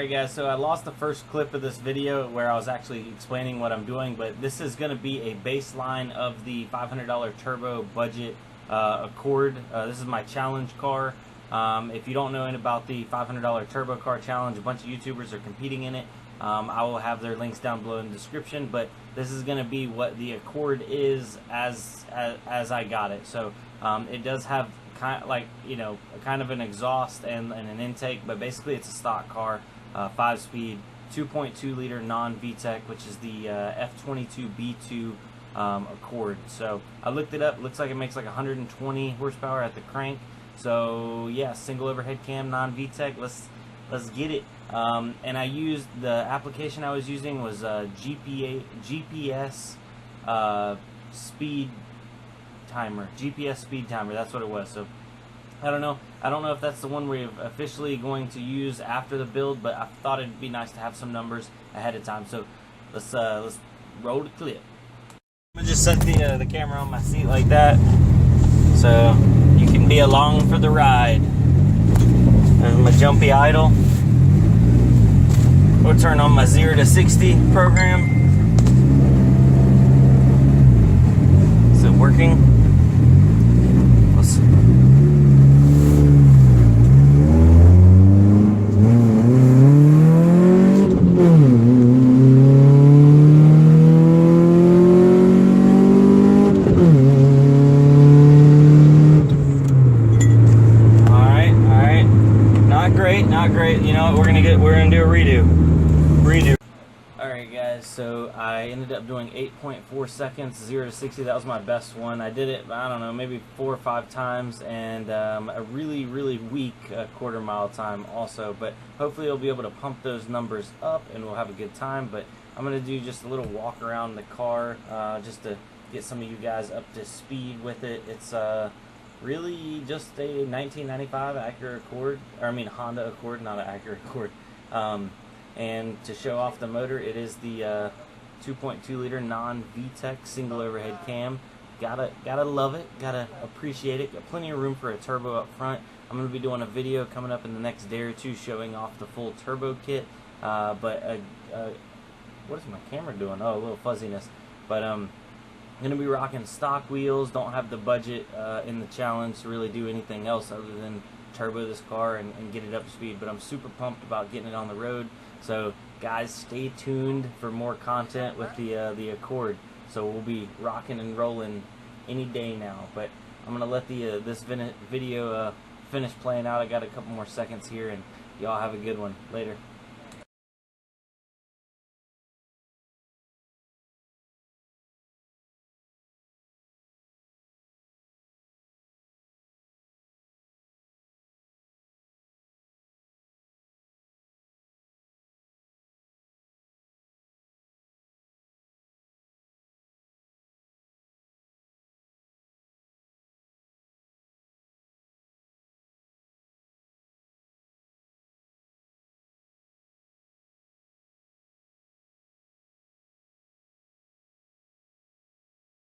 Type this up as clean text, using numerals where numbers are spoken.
Alright guys, so I lost the first clip of this video where I was actually explaining what I'm doing, but this is going to be a baseline of the $500 turbo budget Accord. This is my challenge car. If you don't know anything about the $500 turbo car challenge, a bunch of YouTubers are competing in it. I will have their links down below in the description, but this is going to be what the Accord is as I got it. So it does have kind of an exhaust and an intake, but basically it's a stock car, 5-speed, 2.2 liter non-VTEC, which is the F22 B2 Accord. So I looked it up. Looks like it makes like 120 horsepower at the crank. So yeah, single overhead cam, non-VTEC. Let's get it. And I used, the application I was using was GPS speed timer. GPS speed timer. That's what it was. So I don't know if that's the one we're officially going to use after the build, but I thought it'd be nice to have some numbers ahead of time. So let's roll the clip. I'm gonna just set the camera on my seat like that, so you can be along for the ride. There's my jumpy idle. We'll turn on my 0 to 60 program. Is it working? Let's Not great. You know what? We're gonna do a redo. Alright guys, so I ended up doing 8.4 seconds, 0 to 60. That was my best one. I did it, I don't know, maybe 4 or 5 times, and a really weak quarter mile time also. But hopefully you'll be able to pump those numbers up and we'll have a good time. But I'm gonna do just a little walk around the car, just to get some of you guys up to speed with it. It's really just a 1995 Acura Accord, or I mean Honda Accord, not an Acura Accord. And to show off the motor, it is the 2.2 liter non-VTEC single overhead cam. Gotta love it, gotta appreciate it. Got plenty of room for a turbo up front. I'm gonna be doing a video coming up in the next day or two showing off the full turbo kit. What is my camera doing? Oh, a little fuzziness. But I'm gonna be rocking stock wheels. Don't have the budget in the challenge to really do anything else other than turbo this car and get it up to speed. But I'm super pumped about getting it on the road. So guys, stay tuned for more content with the Accord. So we'll be rocking and rolling any day now. But I'm gonna let this video finish playing out. I got a couple more seconds here, and y'all have a good one. Later.